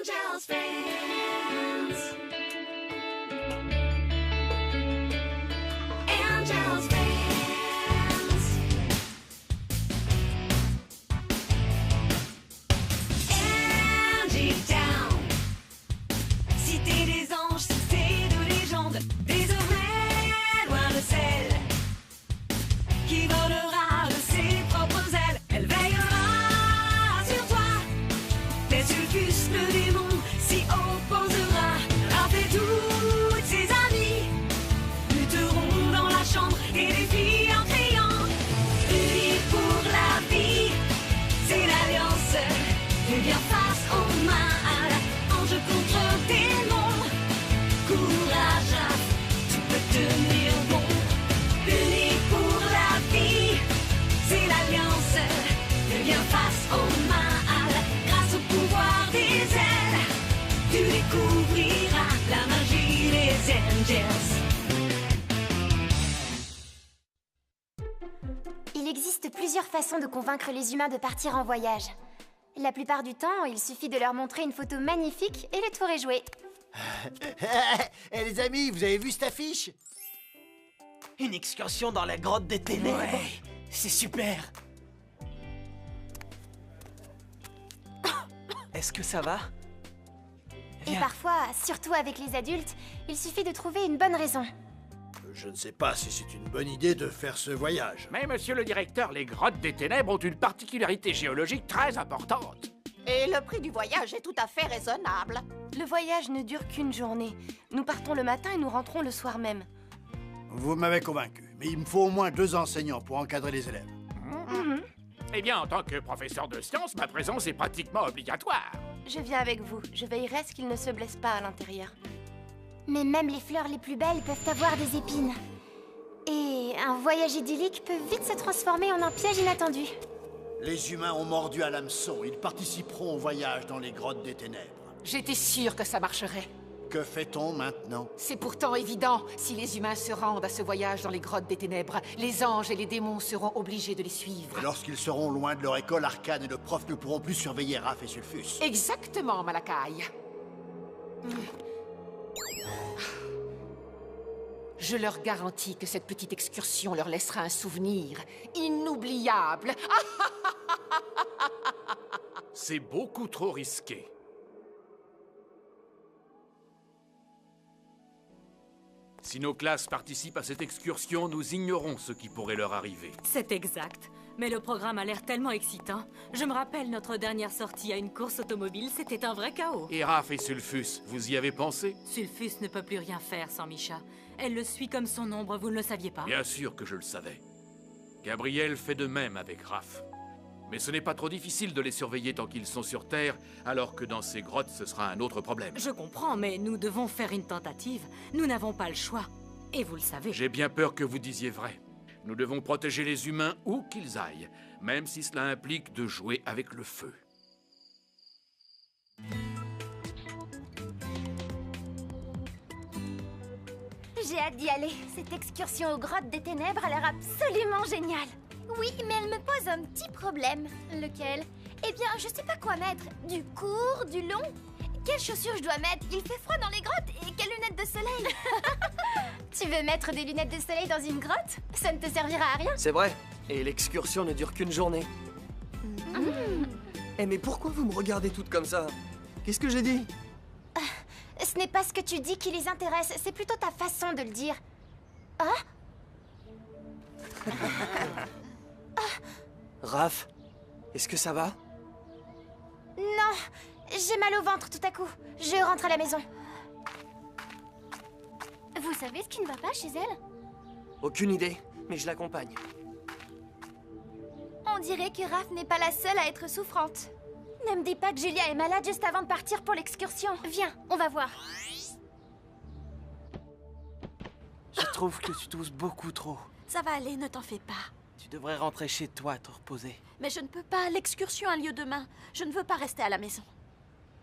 Angels fans. Angels fans. Angie Town. Cité des anges, cité de légende. Désormais, loin de celle qui volera de ses propres ailes. Elle veillera sur toi. Tes sulfus, le démon, s'y opposera. Raph et toutes ses amies lutteront dans la chambre et défient en criant. Unis pour la vie, c'est l'alliance. Fais bien face aux mal, ange contre démon. Courage, tu peux tenir bon. Unis pour la vie, c'est l'alliance. Fais bien face au mal, grâce au pouvoir des ailes. Tu découvriras la magie des Angels. Il existe plusieurs façons de convaincre les humains de partir en voyage. La plupart du temps, il suffit de leur montrer une photo magnifique et le tour est joué. Eh les amis, vous avez vu cette affiche? Une excursion dans la grotte des ténèbres. Ouais, c'est super. Est-ce que ça va? Et Viens. parfois, surtout avec les adultes, il suffit de trouver une bonne raison. Je ne sais pas si c'est une bonne idée de faire ce voyage. Mais monsieur le directeur, les grottes des ténèbres ont une particularité géologique très importante. Et le prix du voyage est tout à fait raisonnable. Le voyage ne dure qu'une journée. Nous partons le matin et nous rentrons le soir même. Vous m'avez convaincu, mais il me faut au moins 2 enseignants pour encadrer les élèves. Eh bien, en tant que professeur de sciences, ma présence est pratiquement obligatoire. Je viens avec vous. Je veillerai à ce qu'ils ne se blessent pas à l'intérieur. Mais même les fleurs les plus belles peuvent avoir des épines. Et un voyage idyllique peut vite se transformer en un piège inattendu. Les humains ont mordu à l'hameçon. Ils participeront au voyage dans les grottes des ténèbres. J'étais sûre que ça marcherait. Que fait-on maintenant? C'est pourtant évident. Si les humains se rendent à ce voyage dans les grottes des ténèbres, les anges et les démons seront obligés de les suivre. Et lorsqu'ils seront loin de leur école, Arcane et le prof ne pourront plus surveiller Raph et Sulfus. Exactement, Malakai. Je leur garantis que cette petite excursion leur laissera un souvenir inoubliable. C'est beaucoup trop risqué. Si nos classes participent à cette excursion, nous ignorons ce qui pourrait leur arriver. C'est exact. Mais le programme a l'air tellement excitant. Je me rappelle notre dernière sortie à une course automobile, c'était un vrai chaos. Et Raph et Sulfus, vous y avez pensé? Sulfus ne peut plus rien faire sans Misha. Elle le suit comme son ombre, vous ne le saviez pas? Bien sûr que je le savais. Gabriel fait de même avec Raph. Mais ce n'est pas trop difficile de les surveiller tant qu'ils sont sur Terre, alors que dans ces grottes, ce sera un autre problème. Je comprends, mais nous devons faire une tentative. Nous n'avons pas le choix. Et vous le savez. J'ai bien peur que vous disiez vrai. Nous devons protéger les humains où qu'ils aillent, même si cela implique de jouer avec le feu. J'ai hâte d'y aller. Cette excursion aux grottes des ténèbres a l'air absolument géniale. Oui, mais elle me pose un petit problème. Lequel? Eh bien, je sais pas quoi mettre. Du court, du long? Quelles chaussures je dois mettre? Il fait froid dans les grottes et quelles lunettes de soleil? Tu veux mettre des lunettes de soleil dans une grotte? Ça ne te servira à rien. C'est vrai. Et l'excursion ne dure qu'une journée. Eh mais pourquoi vous me regardez toutes comme ça? Qu'est-ce que j'ai dit? Ce n'est pas ce que tu dis qui les intéresse, c'est plutôt ta façon de le dire. Raph, est-ce que ça va? Non, j'ai mal au ventre tout à coup. Je rentre à la maison. Vous savez ce qui ne va pas chez elle? Aucune idée, mais je l'accompagne. On dirait que Raph n'est pas la seule à être souffrante. Ne me dis pas que Julia est malade juste avant de partir pour l'excursion. Viens, on va voir. Je trouve que tu tousses beaucoup trop. Ça va aller, ne t'en fais pas. Tu devrais rentrer chez toi, te reposer. Mais je ne peux pas, l'excursion a lieu demain. Je ne veux pas rester à la maison.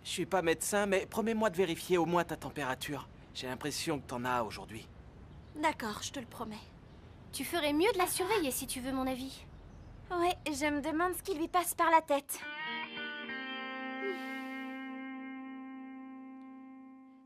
Je suis pas médecin, mais promets-moi de vérifier au moins ta température. J'ai l'impression que t'en as aujourd'hui. D'accord, je te le promets. Tu ferais mieux de la surveiller si tu veux mon avis. Ouais, je me demande ce qui lui passe par la tête.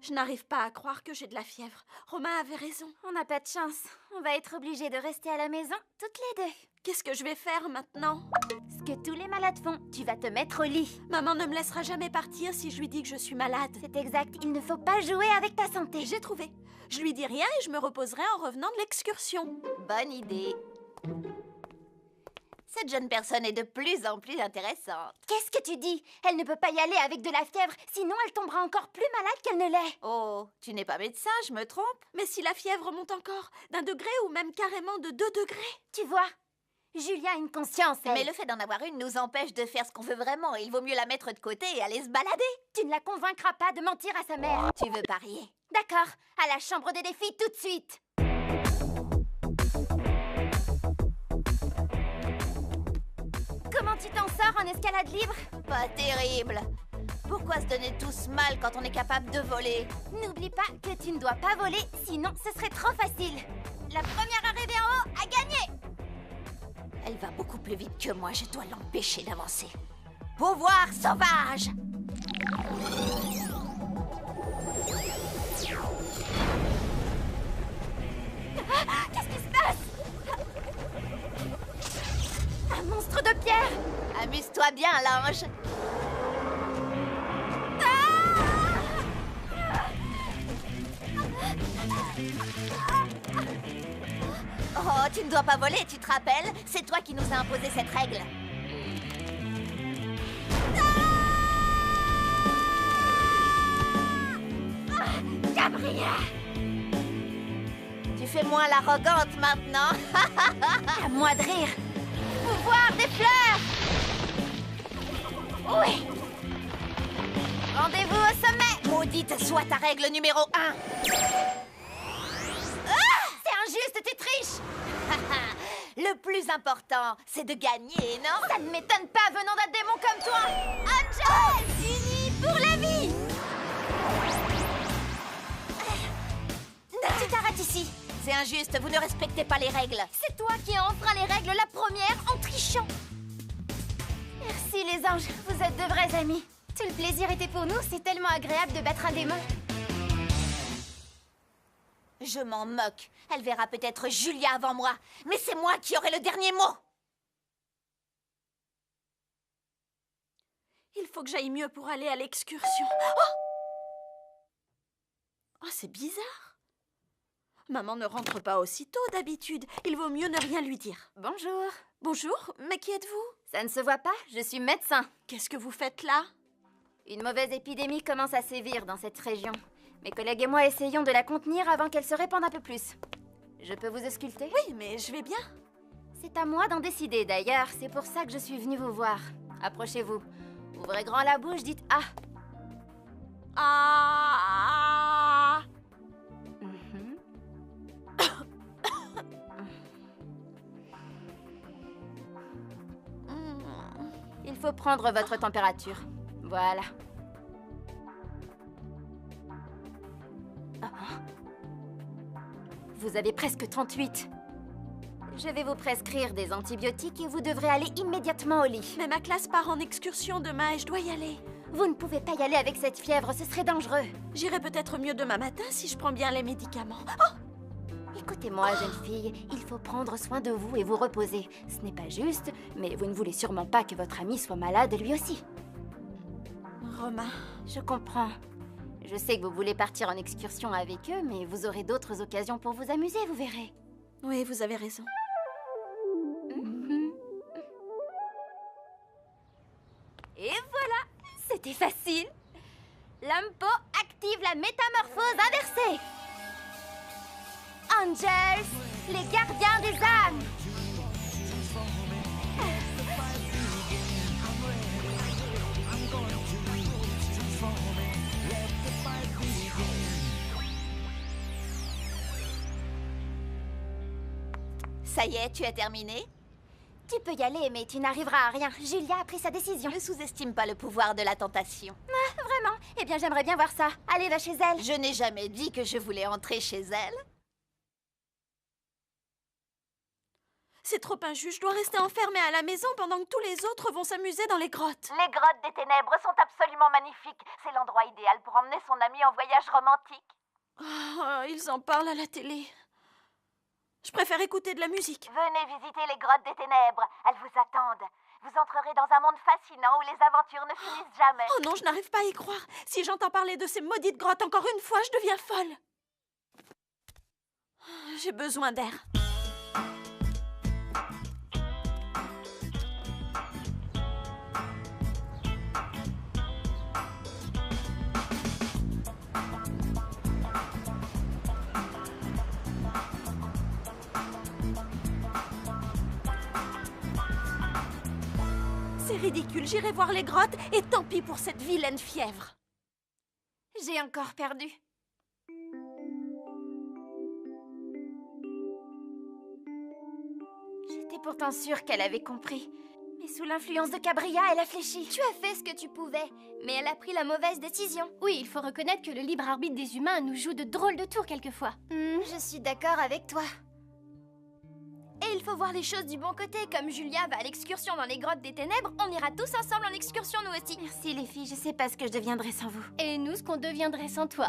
Je n'arrive pas à croire que j'ai de la fièvre. Romain avait raison. On n'a pas de chance. On va être obligés de rester à la maison, toutes les deux. Qu'est-ce que je vais faire maintenant? Ce que tous les malades font, tu vas te mettre au lit. Maman ne me laissera jamais partir si je lui dis que je suis malade. C'est exact, il ne faut pas jouer avec ta santé. J'ai trouvé. Je lui dis rien et je me reposerai en revenant de l'excursion. Bonne idée. Cette jeune personne est de plus en plus intéressante. Qu'est-ce que tu dis? Elle ne peut pas y aller avec de la fièvre, sinon elle tombera encore plus malade qu'elle ne l'est. Oh, tu n'es pas médecin, je me trompe? Mais si la fièvre monte encore, d'1 degré ou même carrément de 2 degrés. Tu vois, Julia a une conscience, elle. Mais le fait d'en avoir une nous empêche de faire ce qu'on veut vraiment. Il vaut mieux la mettre de côté et aller se balader. Tu ne la convaincras pas de mentir à sa mère. Tu veux parier? D'accord, à la chambre des défis tout de suite. Comment tu t'en sors en escalade libre? Pas terrible. Pourquoi se donner tous mal quand on est capable de voler? N'oublie pas que tu ne dois pas voler, sinon ce serait trop facile. La première arrivée en haut a gagné. Elle va beaucoup plus vite que moi, je dois l'empêcher d'avancer. Pouvoir sauvage! Qu'est-ce qui se passe? Un monstre de pierre! Amuse-toi bien, l'ange! Oh, tu ne dois pas voler, tu te rappelles? C'est toi qui nous as imposé cette règle. Gabrielle! Tu fais moins l'arrogante maintenant. À moi de rire. Pouvoir des fleurs! Oui! Rendez-vous au sommet! Maudite soit ta règle numéro 1. C'est injuste, tu triches! Le plus important, c'est de gagner, non? Ça ne m'étonne pas venant d'un démon comme toi! Angel! Unis pour la vie! Tu t'arrêtes ici! C'est injuste, vous ne respectez pas les règles. C'est toi qui as enfreint les règles la première en trichant! Merci les anges, vous êtes de vrais amis. Tout le plaisir était pour nous, c'est tellement agréable de battre un démon. Je m'en moque. Elle verra peut-être Julia avant moi, mais c'est moi qui aurai le dernier mot. Il faut que j'aille mieux pour aller à l'excursion. Oh, c'est bizarre. Maman ne rentre pas aussitôt d'habitude. Il vaut mieux ne rien lui dire. Bonjour. Bonjour, mais qui êtes-vous? Ça ne se voit pas, je suis médecin. Qu'est-ce que vous faites là? Une mauvaise épidémie commence à sévir dans cette région. Mes collègues et moi essayons de la contenir avant qu'elle se répande un peu plus. Je peux vous ausculter? Oui, mais je vais bien. C'est à moi d'en décider d'ailleurs, c'est pour ça que je suis venue vous voir. Approchez-vous. Ouvrez grand la bouche, dites « Ah ». Ah. Il faut prendre votre température. Voilà. Vous avez presque 38. Je vais vous prescrire des antibiotiques et vous devrez aller immédiatement au lit. Mais ma classe part en excursion demain et je dois y aller. Vous ne pouvez pas y aller avec cette fièvre, ce serait dangereux. J'irai peut-être mieux demain matin si je prends bien les médicaments. Écoutez-moi, jeune fille, il faut prendre soin de vous et vous reposer. Ce n'est pas juste, mais vous ne voulez sûrement pas que votre ami soit malade lui aussi. Romain. Je comprends. Je sais que vous voulez partir en excursion avec eux, mais vous aurez d'autres occasions pour vous amuser, vous verrez. Oui, vous avez raison. Et voilà, c'était facile. Lampo active la métamorphose inversée. Angels, les gardiens des âmes. Ça y est, tu as terminé? Tu peux y aller, mais tu n'arriveras à rien. Julia a pris sa décision. Ne sous-estime pas le pouvoir de la tentation. Ah, vraiment? Eh bien, j'aimerais bien voir ça. Allez, va chez elle. Je n'ai jamais dit que je voulais entrer chez elle. C'est trop injuste, je dois rester enfermée à la maison pendant que tous les autres vont s'amuser dans les grottes. Les grottes des ténèbres sont absolument magnifiques. C'est l'endroit idéal pour emmener son ami en voyage romantique. Oh, ils en parlent à la télé. Je préfère écouter de la musique. Venez visiter les grottes des ténèbres. Elles vous attendent. Vous entrerez dans un monde fascinant où les aventures ne finissent jamais. Oh non, je n'arrive pas à y croire. Si j'entends parler de ces maudites grottes encore une fois, je deviens folle. J'ai besoin d'air. C'est ridicule, j'irai voir les grottes et tant pis pour cette vilaine fièvre. J'ai encore perdu. J'étais pourtant sûre qu'elle avait compris. Mais sous l'influence de Cabria, elle a fléchi. Tu as fait ce que tu pouvais, mais elle a pris la mauvaise décision. Oui, il faut reconnaître que le libre arbitre des humains nous joue de drôles de tours quelquefois. Je suis d'accord avec toi. Et il faut voir les choses du bon côté. Comme Julia va à l'excursion dans les grottes des ténèbres, on ira tous ensemble en excursion nous aussi. Merci les filles, je sais pas ce que je deviendrais sans vous. Et nous, ce qu'on deviendrait sans toi.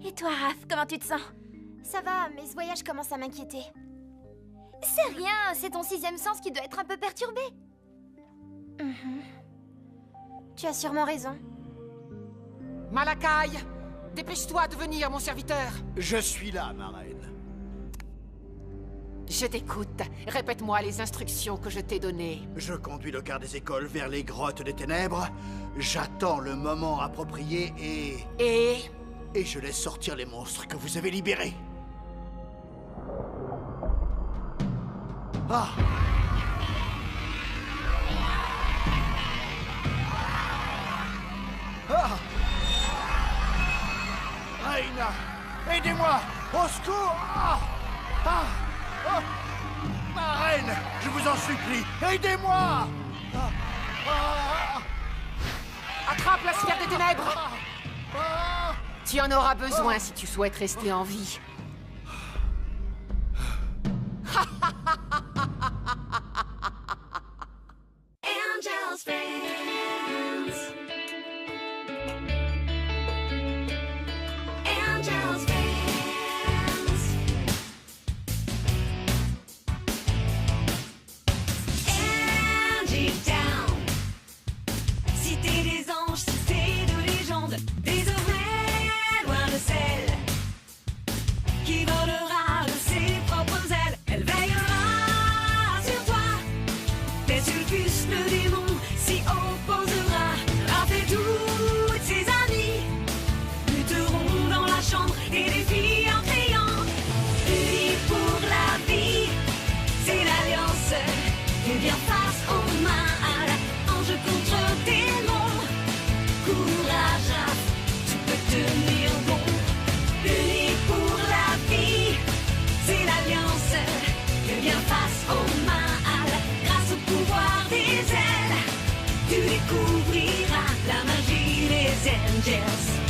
Et toi, Raph, comment tu te sens? Ça va, mais ce voyage commence à m'inquiéter. C'est rien, c'est ton 6e sens qui doit être un peu perturbé. Tu as sûrement raison. Malakai, dépêche-toi de venir, mon serviteur. Je suis là, ma reine. Je t'écoute. Répète-moi les instructions que je t'ai données. Je conduis le quart des écoles vers les grottes des ténèbres. J'attends le moment approprié et je laisse sortir les monstres que vous avez libérés. Ah! Ah! Reina, aidez-moi! Au secours! Ah! Ah! Oh! Ma reine, je vous en supplie, aidez-moi! Ah! Ah! Attrape la sphère des ténèbres! Tu en auras besoin si tu souhaites rester en vie. Angel's fans. Angel's fans. Angie Town. Cité des anges, cité de légende. Désormais, loin de celle qui volera de ses propres ailes. Elle veillera sur toi. Tes sulfus, le démon, s'y opposera. Raph et toutes ses amies lutteront dans la chambre et défient en criant. Unis pour la vie, c'est l'alliance qui vient face au mal. Ange contre démon, courage, Raph, tu peux tenir bon. Unis pour la vie, c'est l'alliance qui vient face au mal. Grâce au pouvoir des ailes, tu découvriras la magie des Angels.